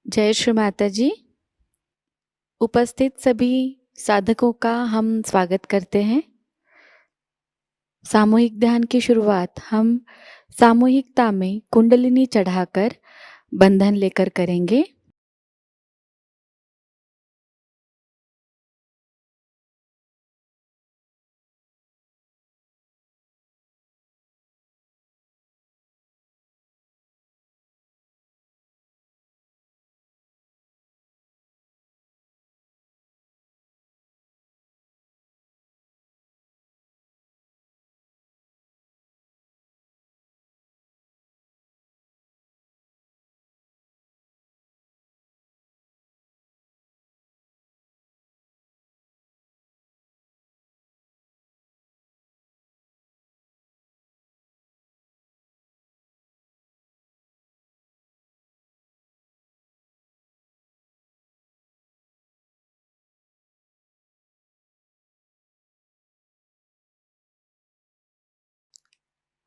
जय श्री माताजी। उपस्थित सभी साधकों का हम स्वागत करते हैं। सामूहिक ध्यान की शुरुआत हम सामूहिकता में कुंडलिनी चढ़ाकर बंधन लेकर करेंगे।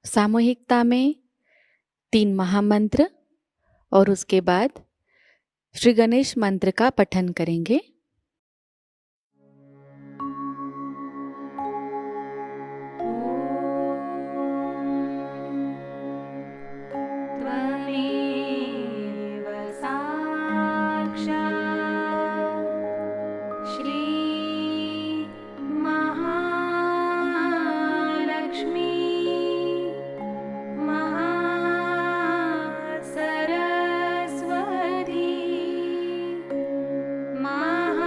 सामूहिकता में 3 महामंत्र और उसके बाद श्री गणेश मंत्र का पठन करेंगे। Maha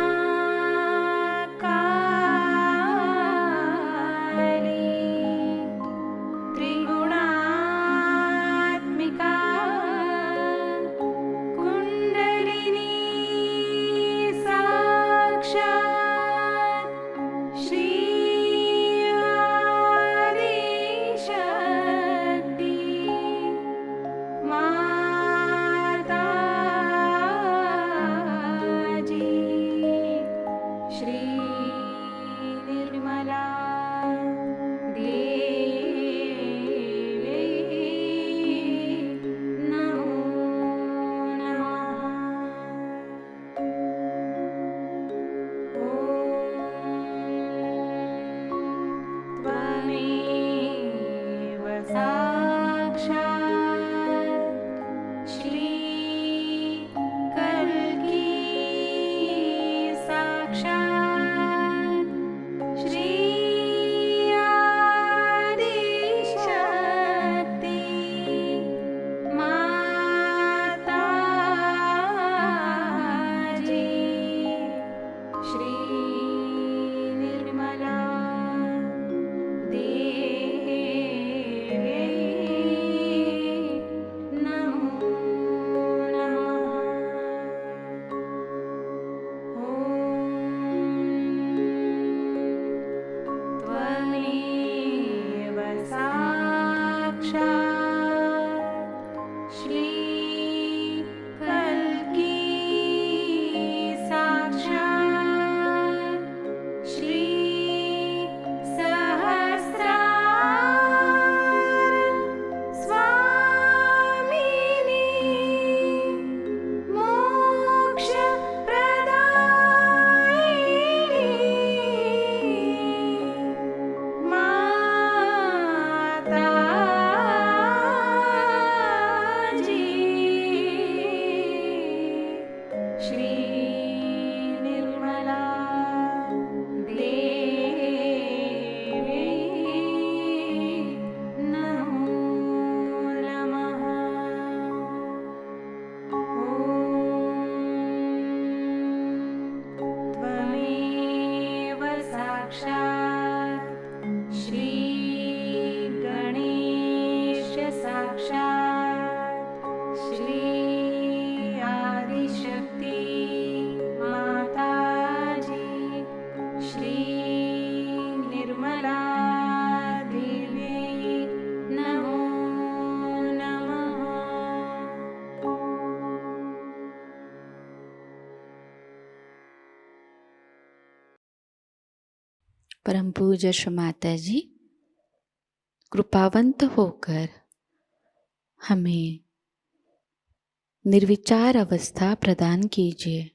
परम पूज्य श्री माताजी कृपावंत होकर हमें निर्विचार अवस्था प्रदान कीजिए।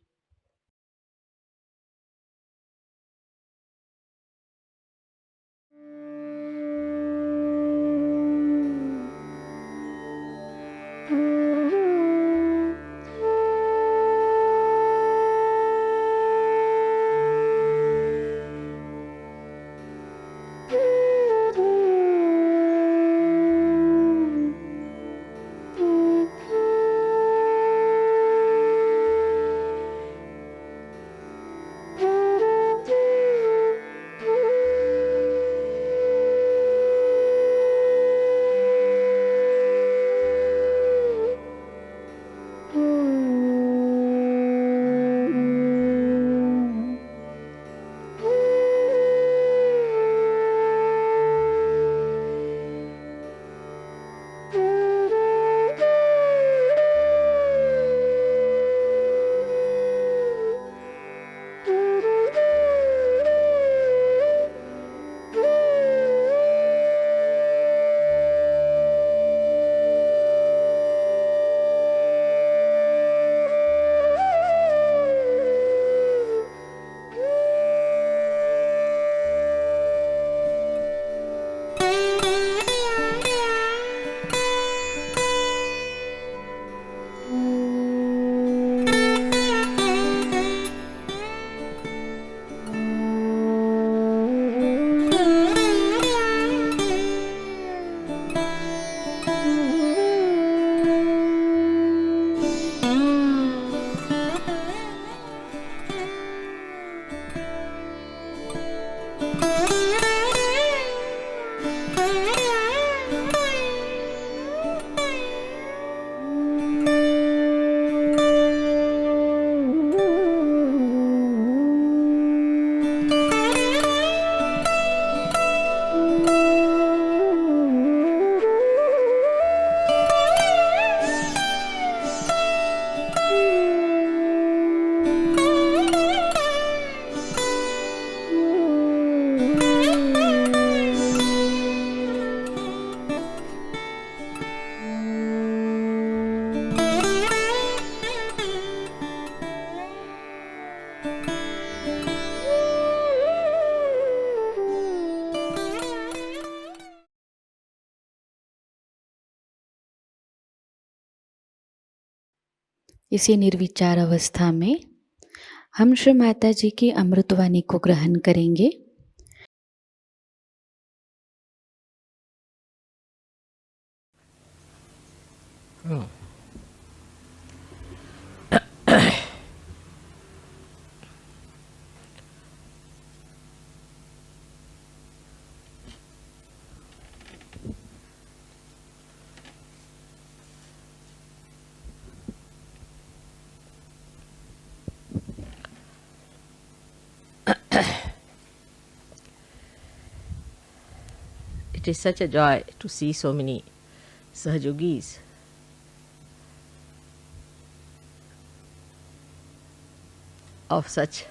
इसी निर्विचार अवस्था में हम श्री माता जी की अमृतवाणी को ग्रहण करेंगे। It is such a joy to see so many Sahajayogis of such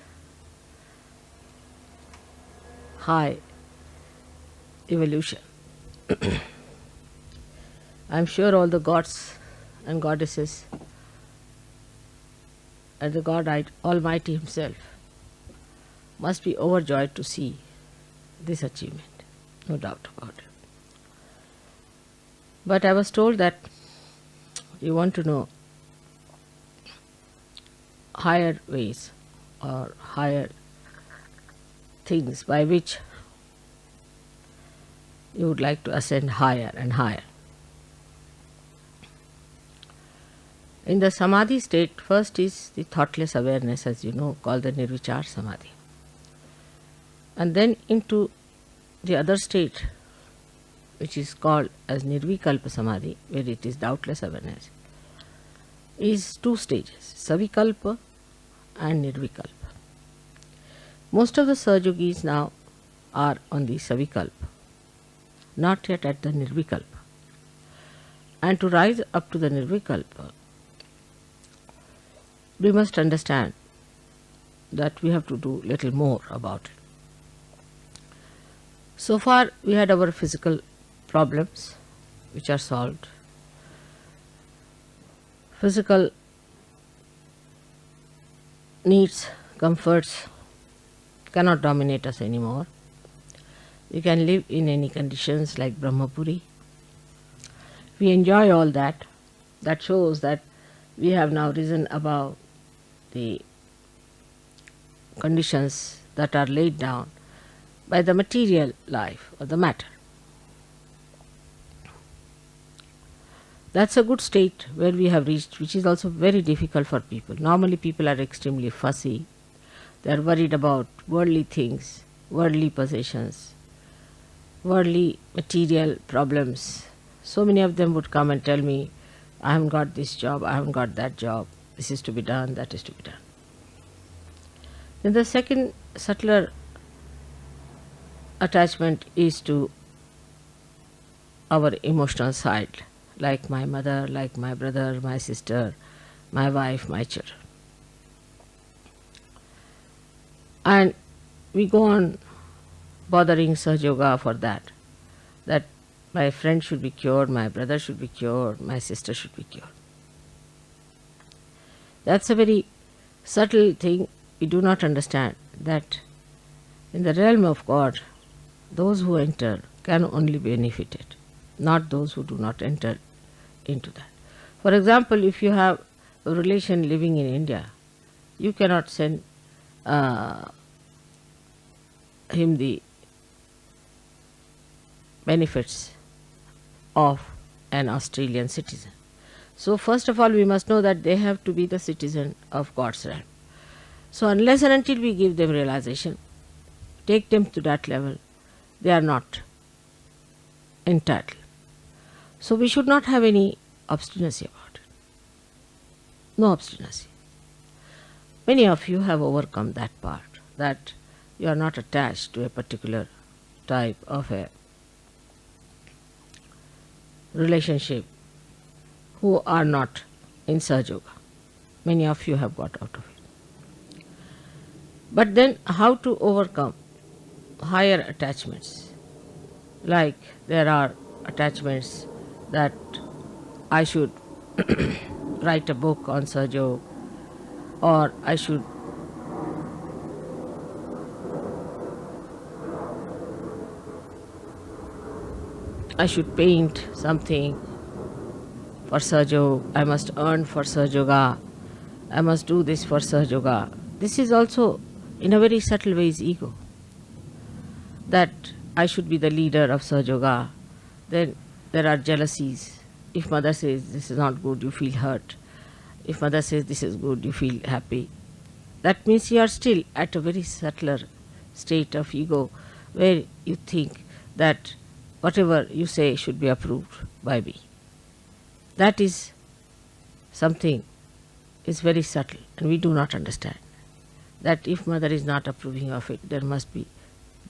high evolution. I am sure all the gods and goddesses and the God Almighty Himself must be overjoyed to see this achievement, no doubt about it. But I was told that you want to know higher ways or higher things by which you would like to ascend higher and higher. In the Samadhi state, first is the thoughtless awareness, as you know, called the Nirvichar Samadhi. And then into the other state, which is called as Nirvikalp Samadhi, where it is doubtless awareness, is two stages, Savikalpa and Nirvikalpa. Most of the Sahajayogis now are on the Savikalpa, not yet at the Nirvikalpa. And to rise up to the Nirvikalpa, we must understand that we have to do little more about it. So far we had our physical problems which are solved. Physical needs, comforts cannot dominate us anymore. We can live in any conditions like Brahmapuri. We enjoy all that. That shows that we have now risen above the conditions that are laid down by the material life or the matter. That's a good state where we have reached, which is also very difficult for people. Normally people are extremely fussy. They are worried about worldly things, worldly possessions, worldly material problems. So many of them would come and tell me, I haven't got this job, I haven't got that job, this is to be done, that is to be done. Then the second subtler attachment is to our emotional side, like my mother, like my brother, my sister, my wife, my children. And we go on bothering Sahajayoga for that my friend should be cured, my brother should be cured, my sister should be cured. That's a very subtle thing. We do not understand that in the realm of God, those who enter can only be benefited, not those who do not enter into that. For example, if you have a relation living in India, you cannot send him the benefits of an Australian citizen. So first of all, we must know that they have to be the citizen of God's realm. So unless and until we give them realization, take them to that level, they are not entitled. So we should not have any obstinacy about it. No obstinacy. Many of you have overcome that part, that you are not attached to a particular type of a relationship who are not in Sahajayoga. Many of you have got out of it. But then how to overcome higher attachments? Like there are attachments that I should write a book on Sahajayoga, or I should paint something for Sahajayoga, I must earn for Sahajayoga, I must do this for Sahajayoga. This is also in a very subtle way is ego. That I should be the leader of Sahajayoga. Then there are jealousies. If mother says this is not good, you feel hurt. If mother says this is good, you feel happy. That means you are still at a very subtler state of ego where you think that whatever you say should be approved by me. That is something is very subtle and we do not understand. That if mother is not approving of it, there must be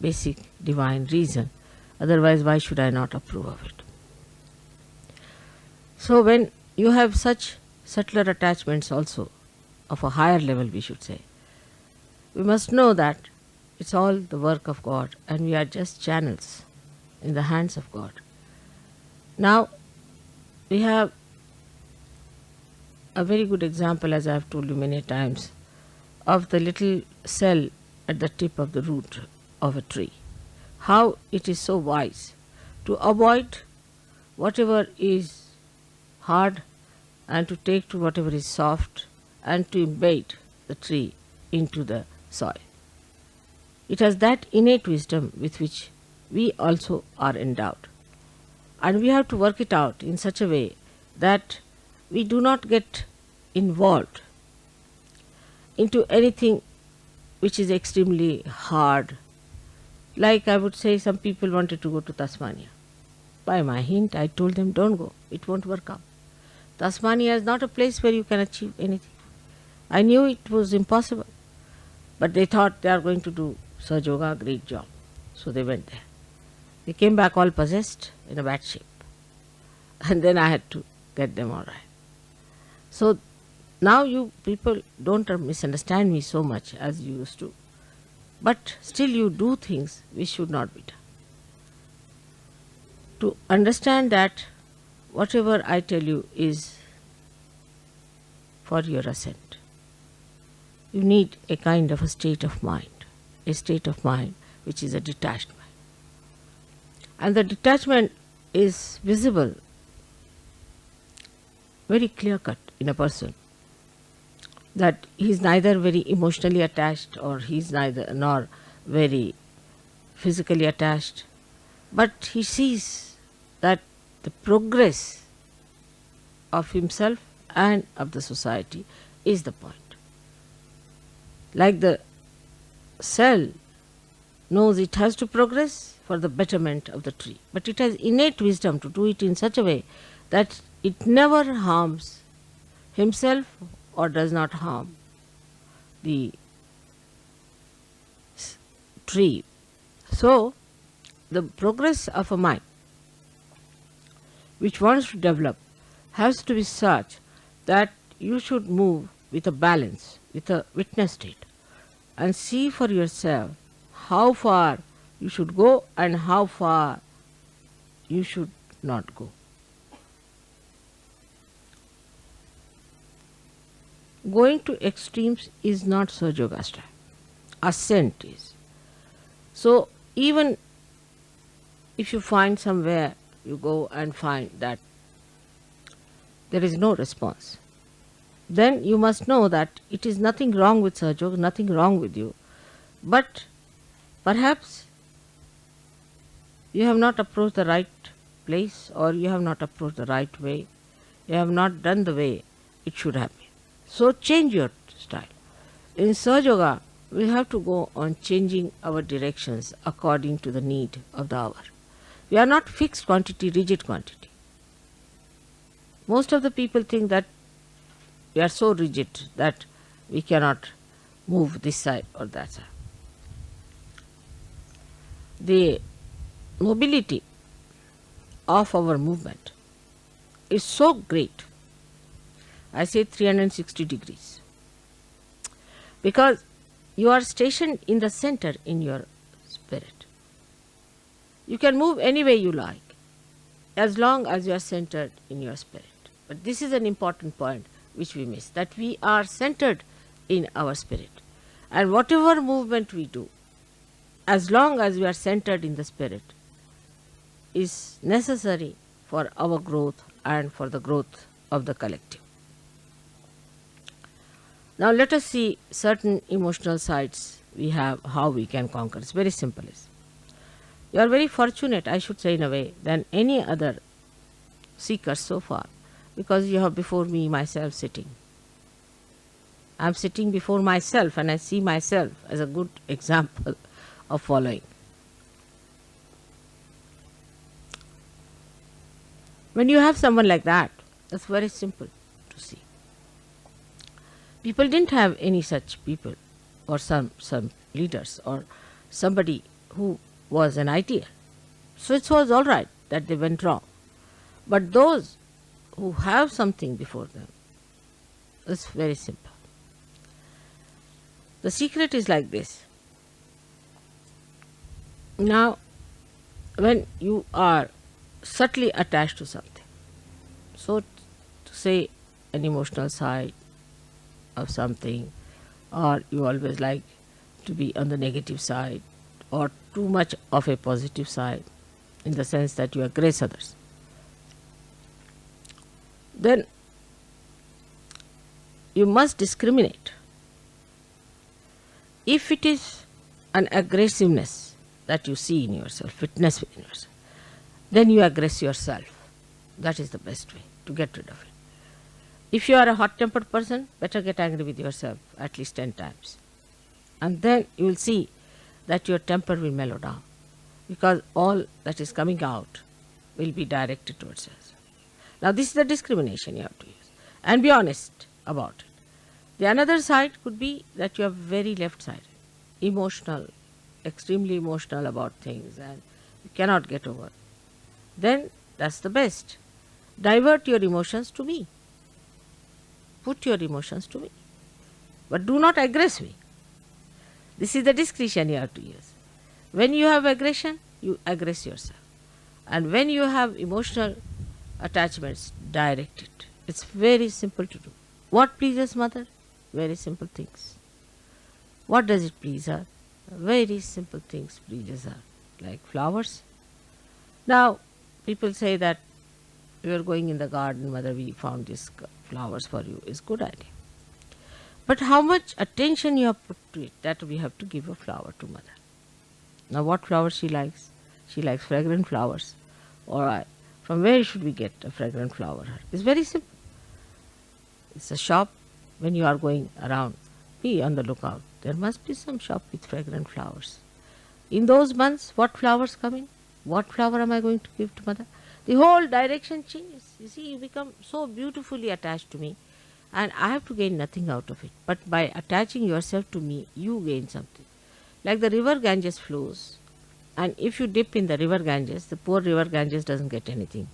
basic divine reason. Otherwise, why should I not approve of it? So when you have such subtler attachments also, of a higher level we should say, we must know that it's all the work of God and we are just channels in the hands of God. Now, we have a very good example, as I have told you many times, of the little cell at the tip of the root of a tree. How it is so wise to avoid whatever is hard and to take to whatever is soft and to embed the tree into the soil. It has that innate wisdom with which we also are endowed. And we have to work it out in such a way that we do not get involved into anything which is extremely hard. Like I would say, some people wanted to go to Tasmania. By my hint, I told them, don't go, it won't work out. Tasmania is not a place where you can achieve anything. I knew it was impossible, but they thought they are going to do Sahajayoga, great job. So they went there. They came back all possessed, in a bad shape. And then I had to get them all right. So now you people don't misunderstand me so much as you used to. But still you do things which should not be done. to understand that whatever I tell you is for your ascent. You need a kind of a state of mind which is a detached mind. And the detachment is visible, very clear cut in a person, that he is neither very emotionally attached or he is neither nor very physically attached, but he sees that the progress of himself and of the society is the point. Like the cell knows it has to progress for the betterment of the tree, but it has innate wisdom to do it in such a way that it never harms himself or does not harm the tree. So, the progress of a mind which wants to develop has to be such that you should move with a balance, with a witness state, and see for yourself how far you should go and how far you should not go. Going to extremes is not Sahajayoga style. Ascent is. So, even if you find somewhere, you go and find that there is no response, then you must know that it is nothing wrong with Sahajayoga, nothing wrong with you, but perhaps you have not approached the right place, or you have not approached the right way, you have not done the way it should have been. So change your style. In Sahajayoga, we have to go on changing our directions according to the need of the hour. We are not fixed quantity, rigid quantity. Most of the people think that we are so rigid that we cannot move this side or that side. The mobility of our movement is so great, I say 360 degrees, because you are stationed in the center in your spirit. You can move any way you like as long as you are centered in your spirit. But this is an important point which we miss, that we are centered in our spirit, and whatever movement we do, as long as we are centered in the spirit, is necessary for our growth and for the growth of the collective. Now let us see certain emotional sides we have, how we can conquer. It's very simple. You are very fortunate, I should say, in a way, than any other seeker so far, because you have before me myself sitting. I am sitting before myself and I see myself as a good example of following. When you have someone like that, that's very simple to see. People didn't have any such people, or some leaders, or somebody who was an ideal. So it was all right that they went wrong. But those who have something before them, it's very simple. The secret is like this. Now, when you are subtly attached to something, so to say an emotional side of something, or you always like to be on the negative side, or too much of a positive side, in the sense that you aggress others, then you must discriminate. If it is an aggressiveness that you see in yourself, witness in yourself, then you aggress yourself. That is the best way to get rid of it. If you are a hot-tempered person, better get angry with yourself at least 10 times. And then you will see that your temper will mellow down, because all that is coming out will be directed towards yourself. Now this is the discrimination you have to use, and be honest about it. The another side could be that you are very left-sided, emotional, extremely emotional about things, and you cannot get over. Then that's the best. Divert your emotions to me. Put your emotions to me. But do not aggress me. This is the discretion you have to use. When you have aggression, you aggress yourself. And when you have emotional attachments, direct it. It's very simple to do. What pleases mother? Very simple things. What does it please her? Very simple things pleases her, like flowers. Now, people say that we are going in the garden, mother, we found these flowers for you. It's good idea. But how much attention you have put to it, that we have to give a flower to mother. Now, what flowers she likes? She likes fragrant flowers. All right. From where should we get a fragrant flower? It's very simple. It's a shop. When you are going around, be on the lookout. There must be some shop with fragrant flowers. In those months, what flowers come in? What flower am I going to give to mother? The whole direction changes. You see, you become so beautifully attached to me, and I have to gain nothing out of it. But by attaching yourself to me, you gain something. Like the river Ganges flows, and if you dip in the river Ganges, the poor river Ganges doesn't get anything.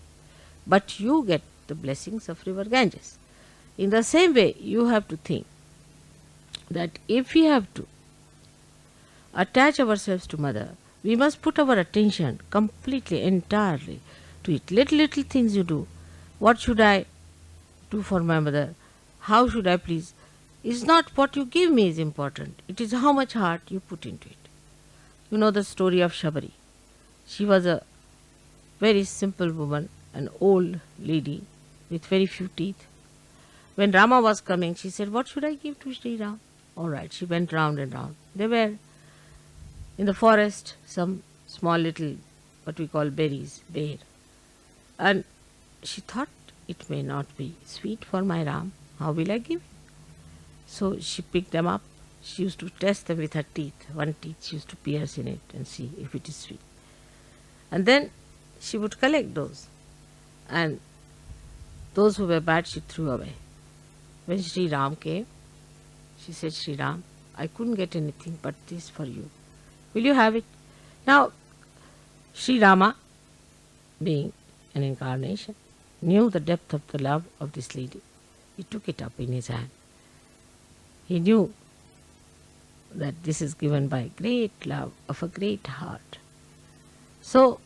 But you get the blessings of river Ganges. In the same way, you have to think that if we have to attach ourselves to mother, we must put our attention completely, entirely to it. Little things you do. What should I do for my mother? How should I please? It's not what you give me is important. It is how much heart you put into it. You know the story of Shabari. She was a very simple woman, an old lady with very few teeth. When Rama was coming, she said, what should I give to Sri Ram? All right, she went round and round. They were in the forest, some small little, what we call berries, bear. And she thought, it may not be sweet for my Ram. How will I give it? So she picked them up. She used to test them with her teeth. One teeth she used to pierce in it and see if it is sweet. And then she would collect those. And those who were bad, she threw away. When Sri Ram came, she said, Sri Ram, I couldn't get anything but this for you. Will you have it? Now, Sri Rama, being an incarnation, knew the depth of the love of this lady. He took it up in his hand. He knew that this is given by great love of a great heart. So,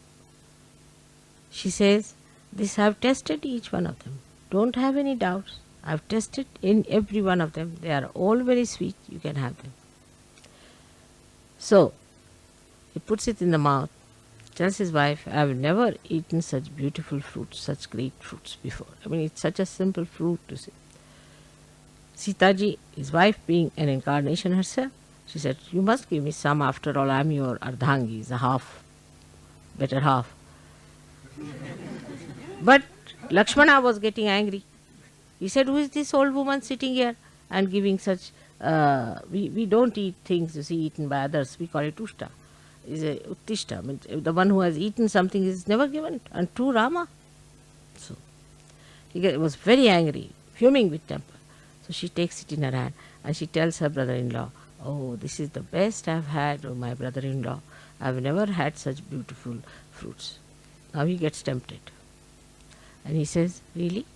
she says, this I have tested each one of them. Don't have any doubts. I have tested in every one of them. They are all very sweet. You can have them. So, he puts it in the mouth, tells his wife, I have never eaten such beautiful fruits, such great fruits before. I mean, it's such a simple fruit to see. Sitaji, his wife being an incarnation herself, she said, you must give me some, after all I am your Ardhangi, the half, better half. But Lakshmana was getting angry. He said, who is this old woman sitting here and giving such, we don't eat things, you see, eaten by others, we call it ushta. Is a uttishta, I mean, the one who has eaten something is never given unto Rama. So, he was very angry, fuming with temper. So she takes it in her hand and she tells her brother-in-law, oh, this is the best I have had, oh, my brother-in-law. I have never had such beautiful fruits. Now he gets tempted. And he says, really?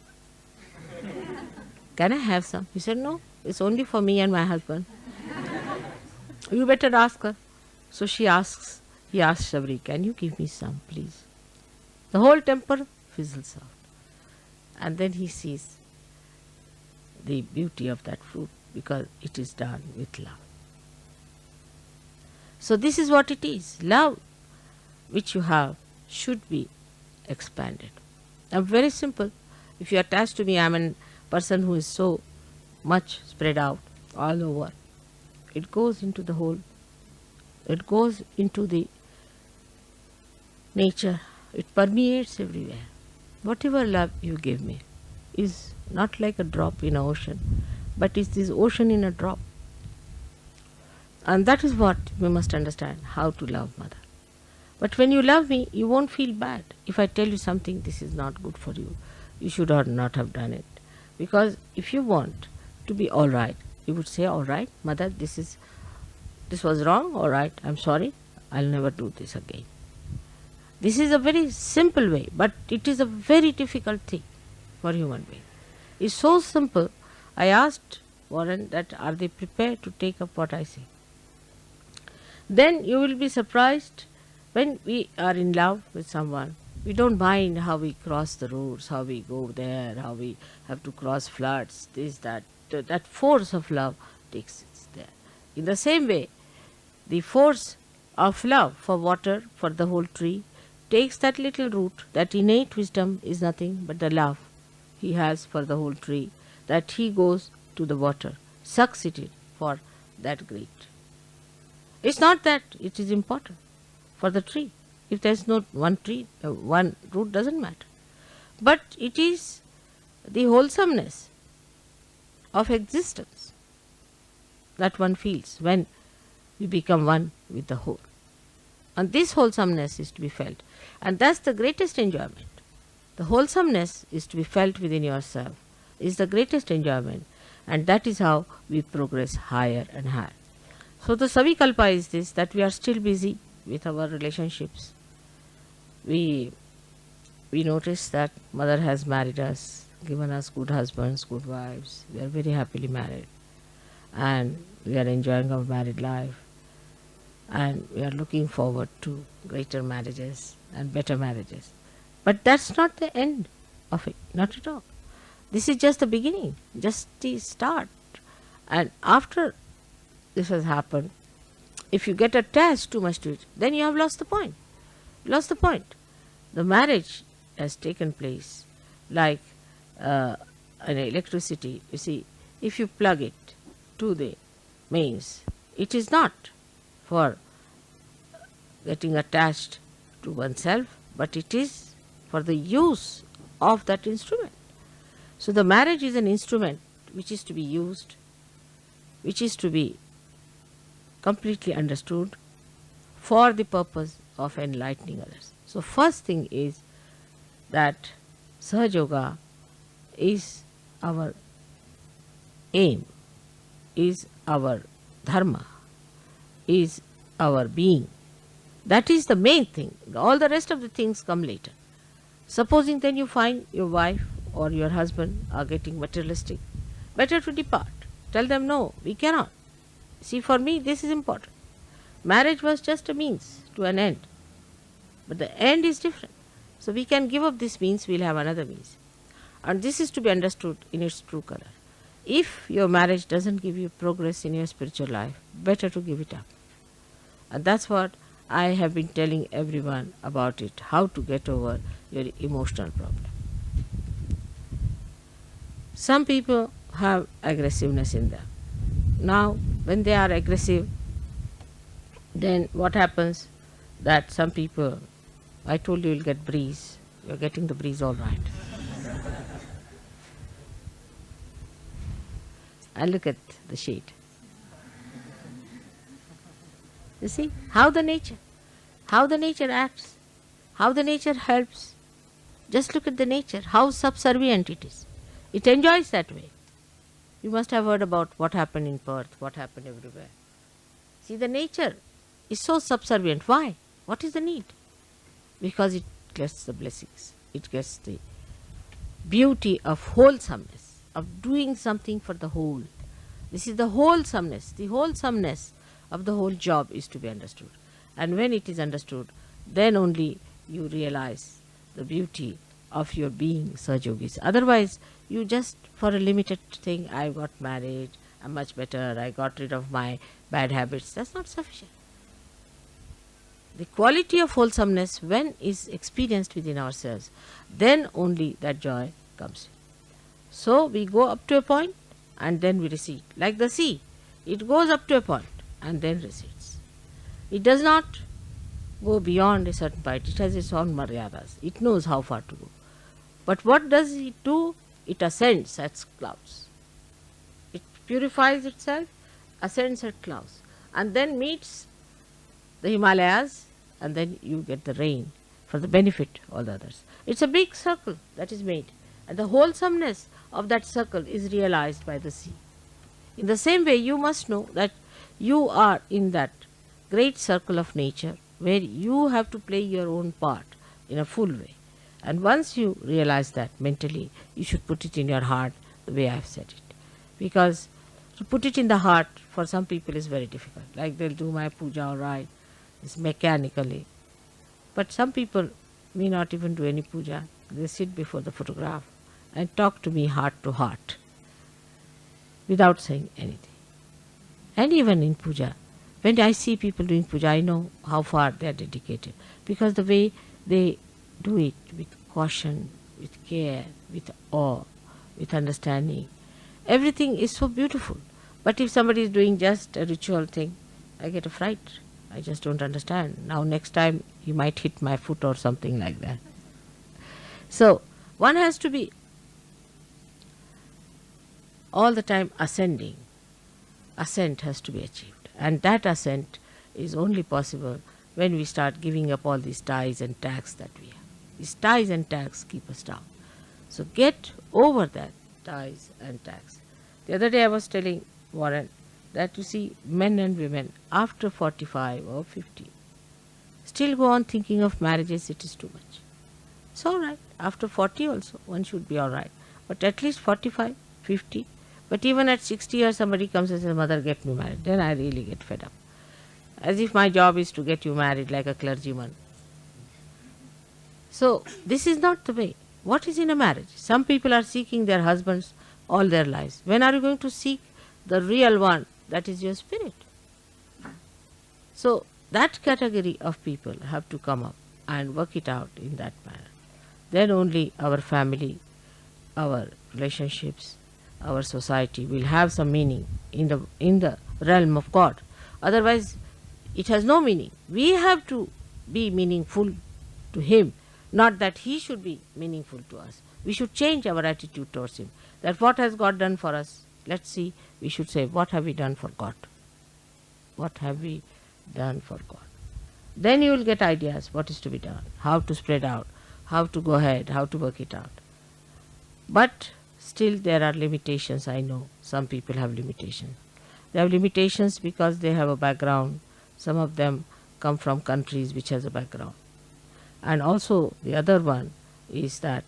Can I have some? He said, no, it's only for me and my husband. You better ask her. So he asks Shabari, can you give me some, please? The whole temper fizzles out. And then he sees the beauty of that fruit because it is done with love. So this is what it is. Love which you have should be expanded. Now very simple. If you are attached to me, I am a person who is so much spread out all over. It goes into the whole, it goes into the nature. It permeates everywhere. Whatever love you give me is not like a drop in an ocean, but is this ocean in a drop. And that is what we must understand, how to love mother. But when you love me, you won't feel bad. If I tell you something, this is not good for you, you should not have done it. Because if you want to be all right, you would say, all right, mother, this was wrong, all right, I'm sorry, I'll never do this again. This is a very simple way, but it is a very difficult thing for human being. It's so simple. I asked Warren that are they prepared to take up what I say. Then you will be surprised when we are in love with someone. We don't mind how we cross the roads, how we go there, how we have to cross floods, this, that. That force of love takes us there. In the same way, the force of love for water, for the whole tree, takes that little root. That innate wisdom is nothing but the love he has for the whole tree, that he goes to the water, sucks it in for that great. It's not that it is important for the tree. If there is no one tree, one root doesn't matter. But it is the wholesomeness of existence that one feels when we become one with the whole. And this wholesomeness is to be felt. And that's the greatest enjoyment. The wholesomeness is to be felt within yourself, is the greatest enjoyment. And that is how we progress higher and higher. So the Savikalpa is this, that we are still busy with our relationships. We notice that mother has married us, given us good husbands, good wives. We are very happily married. And we are enjoying our married life. And we are looking forward to greater marriages and better marriages. But that's not the end of it, not at all. This is just the beginning, just the start. And after this has happened, if you get attached too much to it, then you have lost the point. Lost the point. The marriage has taken place like an electricity. You see, if you plug it to the mains, it is not for getting attached to oneself, but it is for the use of that instrument. So the marriage is an instrument which is to be used, which is to be completely understood for the purpose of enlightening others. So first thing is that Sahajayoga is our aim, is our dharma, is our being. That is the main thing. All the rest of the things come later. Supposing then you find your wife or your husband are getting materialistic, better to depart. Tell them, no, we cannot. See, for me this is important. Marriage was just a means to an end. But the end is different. So we can give up this means, we'll have another means. And this is to be understood in its true color. If your marriage doesn't give you progress in your spiritual life, better to give it up. And that's what I have been telling everyone about it, how to get over your emotional problem. Some people have aggressiveness in them. Now, when they are aggressive, then what happens? That some people, I told you, you'll get breeze. You're getting the breeze all right. And look at the shade. You see how the nature acts, how the nature helps. Just look at the nature, how subservient it is. It enjoys that way. You must have heard about what happened in Perth, what happened everywhere. See, the nature is so subservient. Why? What is the need? Because it gets the blessings. It gets the beauty of wholesomeness, of doing something for the whole. This is the wholesomeness. The wholesomeness of the whole job is to be understood. And when it is understood, then only you realize the beauty of your being, Sahajogis. Otherwise, you just, for a limited thing, I got married, I'm much better, I got rid of my bad habits. That's not sufficient. The quality of wholesomeness, when is experienced within ourselves, then only that joy comes. So we go up to a point and then we recede. Like the sea, it goes up to a point and then recedes. It does not go beyond a certain point. It has its own maryadas. It knows how far to go. But what does it do? It ascends at clouds. It purifies itself, ascends at clouds, and then meets the Himalayas, and then you get the rain for the benefit of all the others. It's a big circle that is made, and the wholesomeness of that circle is realized by the sea. In the same way, you must know that you are in that great circle of nature where you have to play your own part in a full way. And once you realize that mentally, you should put it in your heart the way I have said it. Because to put it in the heart for some people is very difficult. Like they'll do my puja all right, it's mechanically. But some people may not even do any puja. They sit before the photograph and talk to me heart to heart without saying anything. And even in puja, when I see people doing puja, I know how far they are dedicated, because the way they do it with caution, with care, with awe, with understanding, everything is so beautiful. But if somebody is doing just a ritual thing, I get a fright. I just don't understand. Now next time he might hit my foot or something like that. So one has to be all the time ascending. Ascent has to be achieved. And that ascent is only possible when we start giving up all these ties and tags that we have. These ties and tags keep us down. So get over that ties and tags. The other day I was telling Warren that you see men and women after 45 or 50 still go on thinking of marriages. It is too much. It's all right. After 40 also one should be all right. But at least 45, 50. But even at 60 years somebody comes and says, "Mother, get me married." Then I really get fed up. As if my job is to get you married like a clergyman. So this is not the way. What is in a marriage? Some people are seeking their husbands all their lives. When are you going to seek the real one? That is your spirit. So that category of people have to come up and work it out in that manner. Then only our family, our relationships, our society will have some meaning in the realm of God. Otherwise, it has no meaning. We have to be meaningful to Him, not that He should be meaningful to us. We should change our attitude towards Him. That what has God done for us? Let's see, we should say, what have we done for God? What have we done for God? Then you will get ideas what is to be done, how to spread out, how to go ahead, how to work it out. But still there are limitations, I know. Some people have limitations. They have limitations because they have a background. Some of them come from countries which has a background. And also the other one is that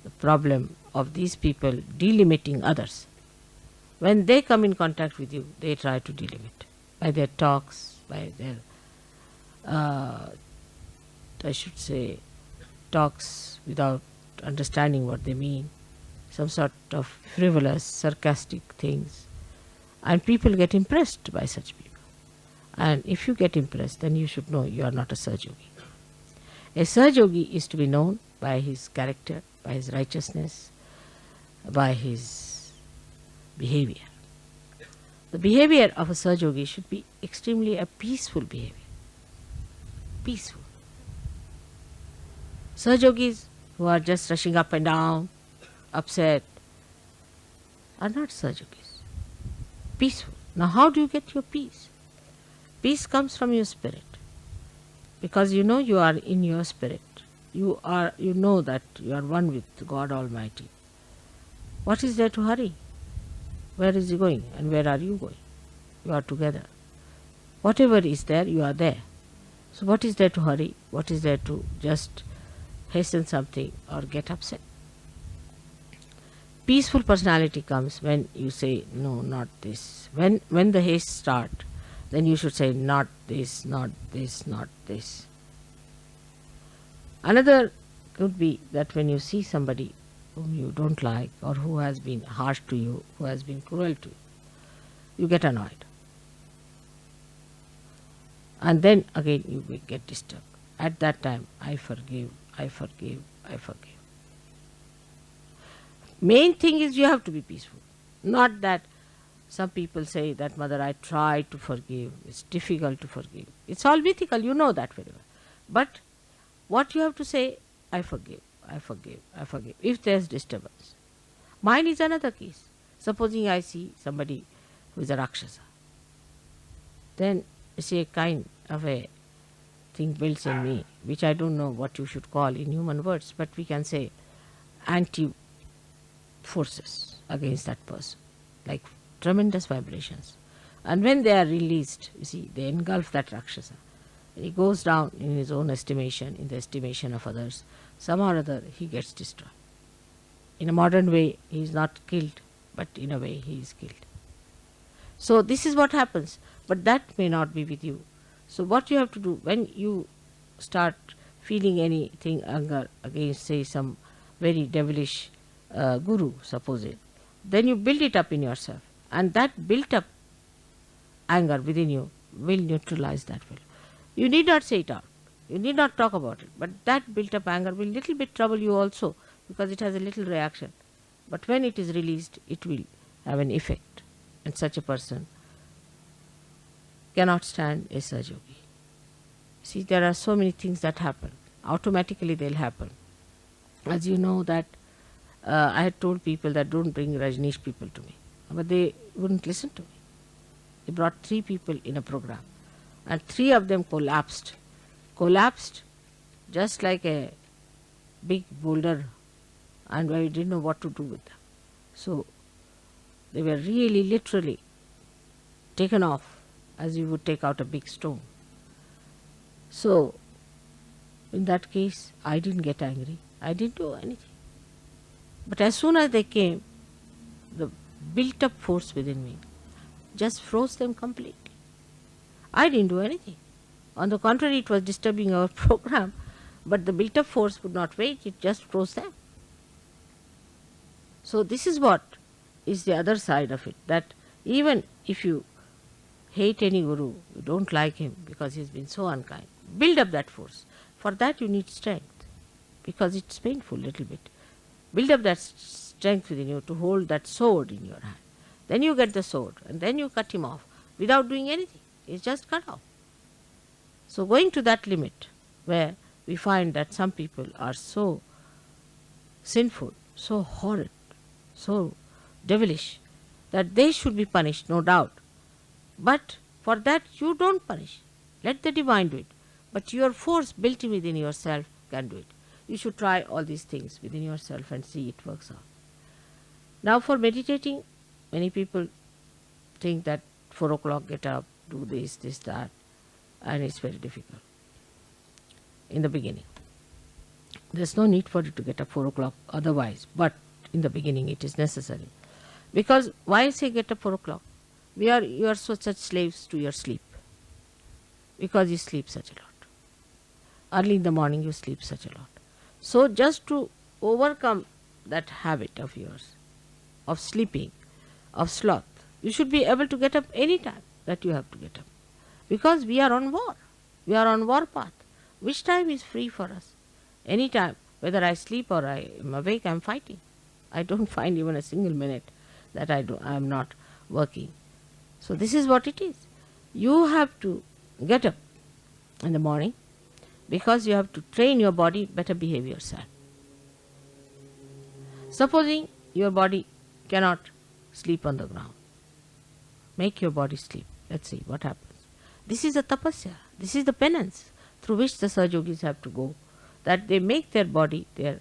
the problem of these people delimiting others. When they come in contact with you, they try to delimit by their talks, by their, I should say, talks without understanding what they mean, some sort of frivolous, sarcastic things. And people get impressed by such people. And if you get impressed, then you should know you are not a Sahajayogi. A Sahajayogi is to be known by his character, by his righteousness, by his behavior. The behavior of a Sahajayogi should be extremely a peaceful behavior. Peaceful. Sahajogis who are just rushing up and down, upset, are not Sahajogis. Peaceful. Now how do you get your peace? Peace comes from your spirit. Because you know you are in your spirit. You know that you are one with God Almighty. What is there to hurry? Where is He going and where are you going? You are together. Whatever is there, you are there. So what is there to hurry? What is there to just hasten something or get upset? Peaceful personality comes when you say, no, not this. When the haste starts, then you should say, not this, not this, not this. Another could be that when you see somebody whom you don't like or who has been harsh to you, who has been cruel to you, you get annoyed. And then again you will get disturbed. At that time, I forgive, I forgive, I forgive. Main thing is you have to be peaceful. Not that some people say that, Mother, I try to forgive. It's difficult to forgive. It's all mythical, you know that very well. But what you have to say, I forgive, I forgive, I forgive, if there's disturbance. Mine is another case. Supposing I see somebody who is a Rakshasa, then you see a kind of a thing builds in me, which I don't know what you should call in human words, but we can say anti-forces against that person, like tremendous vibrations. And when they are released, you see, they engulf that Rakshasa. He goes down in his own estimation, in the estimation of others. Somehow or other, he gets destroyed. In a modern way, he is not killed, but in a way, he is killed. So this is what happens, but that may not be with you. So what you have to do, when you start feeling anything anger against, say, some very devilish guru, suppose it, then you build it up in yourself, and that built up anger within you will neutralize that will. You need not say it out, you need not talk about it, but that built up anger will little bit trouble you also, because it has a little reaction. But when it is released, it will have an effect, and such a person cannot stand a Sahajayogi. See, there are so many things that happen. Automatically they'll happen. As you know that I had told people that don't bring Rajneesh people to me, but they wouldn't listen to me. They brought 3 people in a program, and 3 of them collapsed just like a big boulder, and I didn't know what to do with them. So they were really literally taken off as you would take out a big stone. So in that case, I didn't get angry, I didn't do anything. But as soon as they came, the built up force within me just froze them completely. I didn't do anything. On the contrary, it was disturbing our program, but the built up force would not wait, it just froze them. So this is what is the other side of it, that even if you hate any guru, you don't like him because he's been so unkind, build up that force. For that you need strength, because it's painful little bit. Build up that strength within you to hold that sword in your hand. Then you get the sword, and then you cut him off without doing anything. It's just cut off. So going to that limit where we find that some people are so sinful, so horrid, so devilish, that they should be punished, no doubt. But for that you don't punish. Let the divine do it. But your force built within yourself can do it. You should try all these things within yourself and see it works out. Now for meditating, many people think that 4 o'clock get up, do this, that, and it's very difficult in the beginning. There's no need for you to get up 4 o'clock otherwise, but in the beginning it is necessary. Because why I say get up 4 o'clock? You are such slaves to your sleep, because you sleep such a lot. Early in the morning you sleep such a lot. So just to overcome that habit of yours, of sleeping, of sloth, you should be able to get up any time that you have to get up. Because we are on war. We are on war path. Which time is free for us? Any time. Whether I sleep or I am awake, I am fighting. I don't find even a single minute that I am not working. So this is what it is. You have to get up in the morning, because you have to train your body better behave yourself. Supposing your body cannot sleep on the ground, make your body sleep. Let's see what happens. This is a tapasya. This is the penance through which the Sahajogis have to go, that they make their body their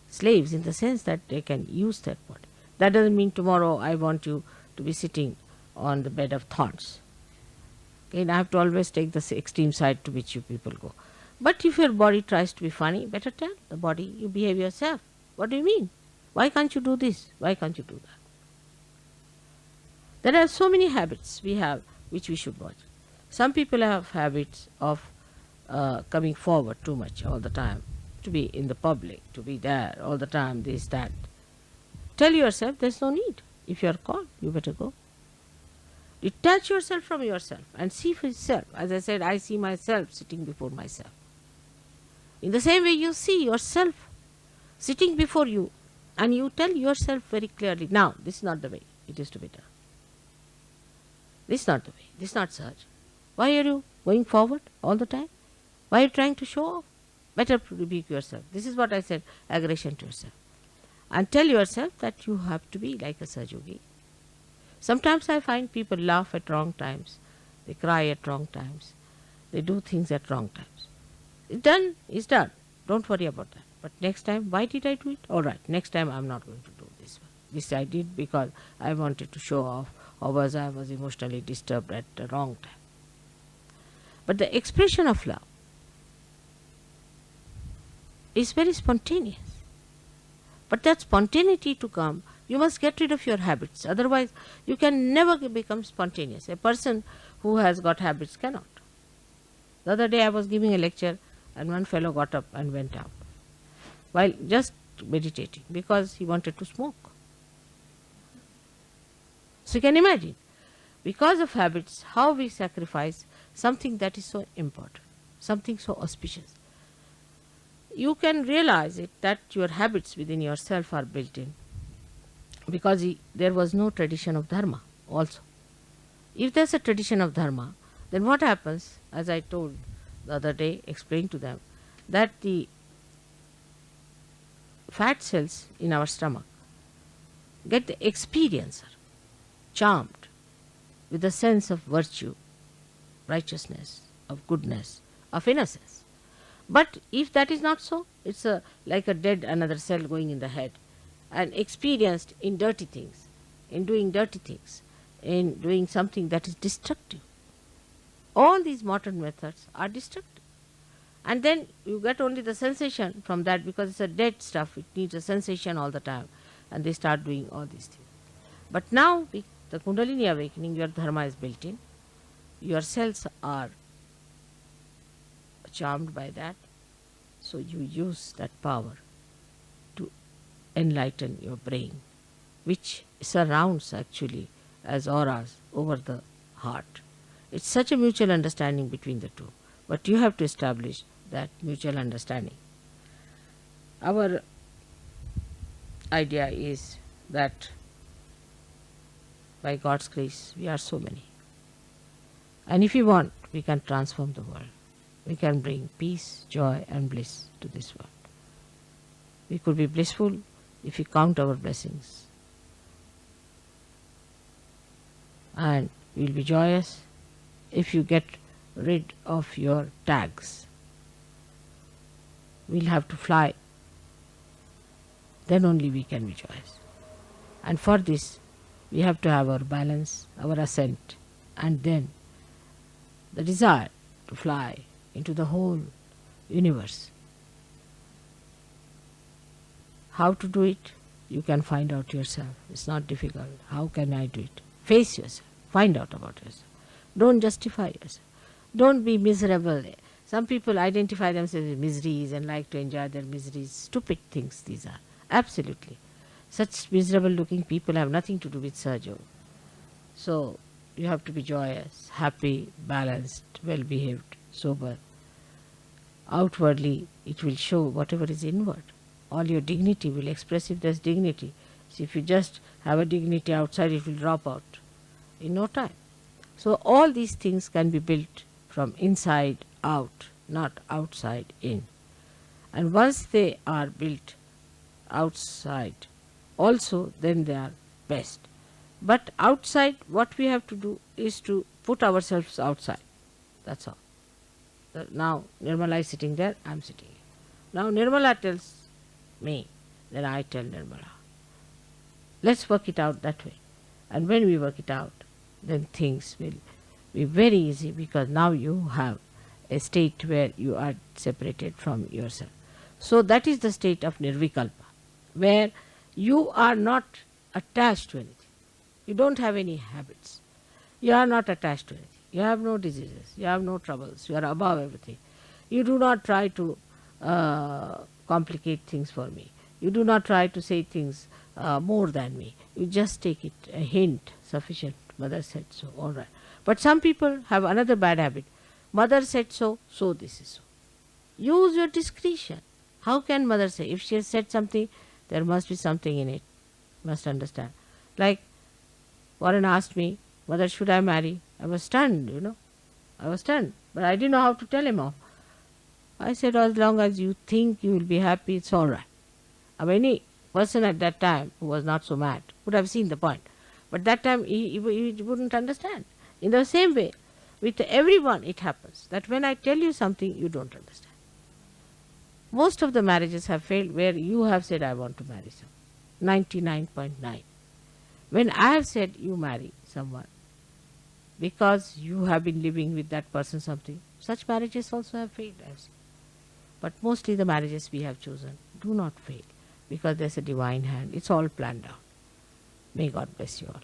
slaves, in the sense that they can use their body. That doesn't mean tomorrow I want you to be sitting on the bed of thorns. Again, I have to always take the extreme side to which you people go. But if your body tries to be funny, better tell the body, you behave yourself. What do you mean? Why can't you do this? Why can't you do that? There are so many habits we have which we should watch. Some people have habits of coming forward too much all the time, to be in the public, to be there all the time, this, that. Tell yourself there's no need. If you are called, you better go. Detach yourself from yourself and see for yourself. As I said, I see myself sitting before myself. In the same way, you see yourself sitting before you, and you tell yourself very clearly, now, this is not the way it is to be done. This is not the way. This is not Sahaja. Why are you going forward all the time? Why are you trying to show off? Better rebuke yourself. This is what I said, aggression to yourself. And tell yourself that you have to be like a Sahajogi. Sometimes I find people laugh at wrong times. They cry at wrong times. They do things at wrong times. It's done, it's done. Don't worry about that. But next time, why did I do it? All right, next time I'm not going to do this one. This I did because I wanted to show off, or I was emotionally disturbed at the wrong time. But the expression of love is very spontaneous. But that spontaneity to come, you must get rid of your habits. Otherwise, you can never become spontaneous. A person who has got habits cannot. The other day I was giving a lecture and one fellow got up and went out while just meditating because he wanted to smoke. So you can imagine, because of habits, how we sacrifice something that is so important, something so auspicious. You can realize it that your habits within yourself are built in because there was no tradition of dharma also. If there's a tradition of dharma, then what happens, as I told the other day, explained to them, that the fat cells in our stomach get the experiencer charmed with a sense of virtue, righteousness, of goodness, of innocence. But if that is not so, it's like a dead another cell going in the head and experienced in dirty things, in doing dirty things, in doing something that is destructive. All these modern methods are destructive. And then you get only the sensation from that because it's a dead stuff. It needs a sensation all the time. And they start doing all these things. But now, with the Kundalini awakening, your dharma is built in. Your cells are charmed by that. So you use that power to enlighten your brain, which surrounds actually as auras over the heart. It's such a mutual understanding between the two. But you have to establish that mutual understanding. Our idea is that by God's grace, we are so many. And if we want, we can transform the world. We can bring peace, joy and bliss to this world. We could be blissful if we count our blessings. And we will be joyous if you get rid of your tags. We'll have to fly. Then only we can be joyous. And for this, we have to have our balance, our ascent, and then the desire to fly into the whole universe. How to do it? You can find out yourself. It's not difficult. How can I do it? Face yourself. Find out about yourself. Don't justify yourself. Don't be miserable. Some people identify themselves with miseries and like to enjoy their miseries. Stupid things these are. Absolutely. Such miserable looking people have nothing to do with Sahajayoga. So you have to be joyous, happy, balanced, well behaved, sober. Outwardly it will show whatever is inward. All your dignity will express if there's dignity. So if you just have a dignity outside, it will drop out in no time. So all these things can be built from inside out, not outside in. And once they are built outside also, then they are best. But outside, what we have to do is to put ourselves outside. That's all. Now Nirmala is sitting there, I am sitting here. Now Nirmala tells me, then I tell Nirmala. Let's work it out that way. And when we work it out, then things will be very easy because now you have a state where you are separated from yourself. So that is the state of Nirvikalpa, where you are not attached to anything. You don't have any habits. You are not attached to anything. You have no diseases. You have no troubles. You are above everything. You do not try to complicate things for me. You do not try to say things more than me. You just take it, a hint, sufficient. Mother said so, all right. But some people have another bad habit. Mother said so, so this is so. Use your discretion. How can mother say? If she has said something, there must be something in it. Must understand. Like Warren asked me, Mother, should I marry? I was stunned, I was stunned. But I didn't know how to tell him off. I said, as long as you think you will be happy, it's all right. Any person at that time who was not so mad would have seen the point. But that time he wouldn't understand. In the same way, with everyone it happens that when I tell you something, you don't understand. Most of the marriages have failed where you have said, I want to marry someone. 99.9. When I have said you marry someone because you have been living with that person something, such marriages also have failed. I have seen. But mostly the marriages we have chosen do not fail because there's a divine hand. It's all planned out. May God bless you all.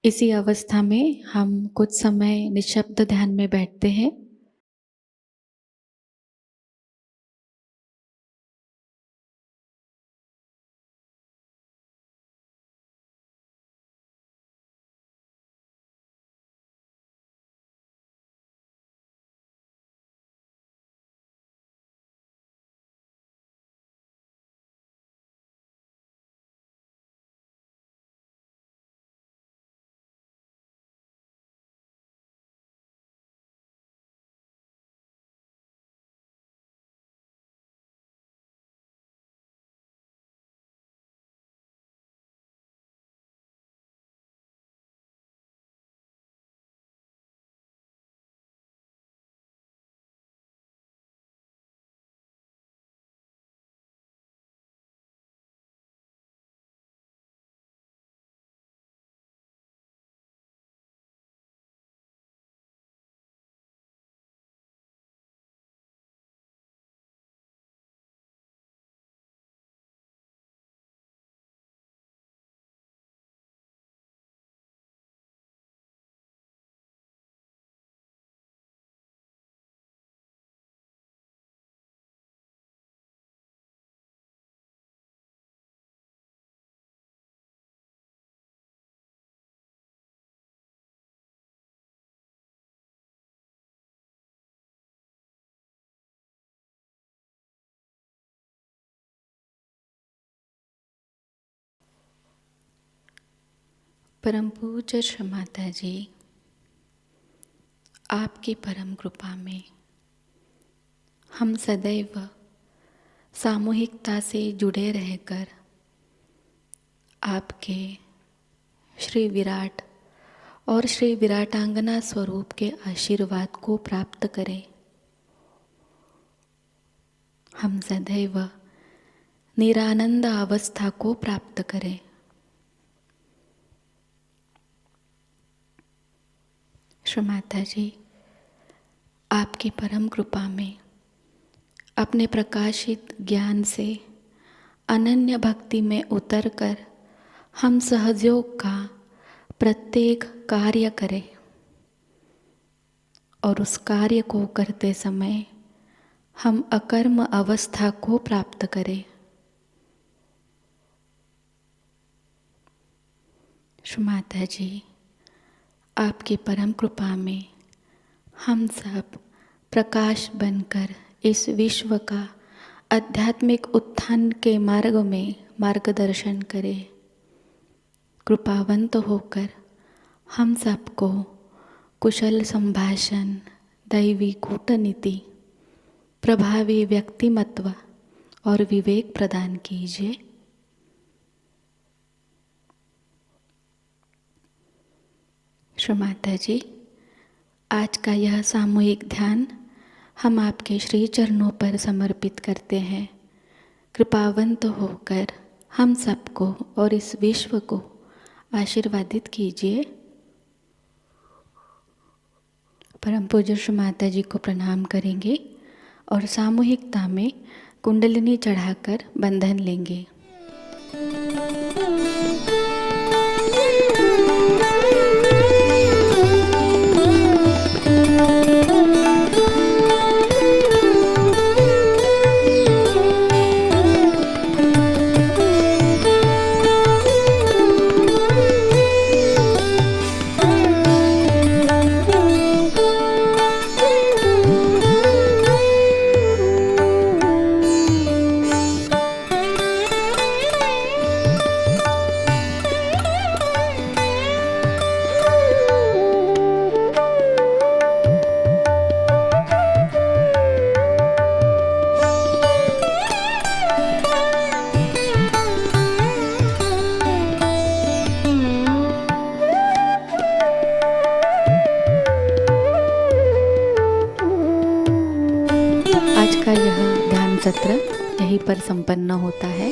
इसी अवस्था में हम कुछ समय निशब्द ध्यान में बैठते हैं। परम पूज्य श्री माताजी, आपकी परम कृपा में हम सदैव सामूहिकता से जुड़े रहकर आपके श्री विराट और श्री विराटांगना स्वरूप के आशीर्वाद को प्राप्त करें। हम सदैव निरानंद अवस्था को प्राप्त करें। श्री माताजी, आपकी परम कृपा में अपने प्रकाशित ज्ञान से अनन्य भक्ति में उतरकर हम सहजयोग का प्रत्येक कार्य करें और उस कार्य को करते समय हम अकर्म अवस्था को प्राप्त करें। श्री माताजी, आपकी परम कृपा में हम सब प्रकाश बनकर इस विश्व का आध्यात्मिक उत्थान के मार्ग में मार्गदर्शन करें। कृपावंत होकर हम सबको कुशल संभाषण, दैवी कूटनीति, प्रभावी व्यक्तिमत्व और विवेक प्रदान कीजिए। श्री माताजी, आज का यह सामूहिक ध्यान हम आपके श्री चरणों पर समर्पित करते हैं। कृपावंत होकर हम सबको और इस विश्व को आशीर्वादित कीजिए। परम पूज्य श्री माताजी को प्रणाम करेंगे और सामूहिकता में कुंडलिनी चढ़ाकर बंधन लेंगे। सत्र यहीं पर संपन्न होता है।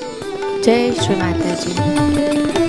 जय श्री माता जी।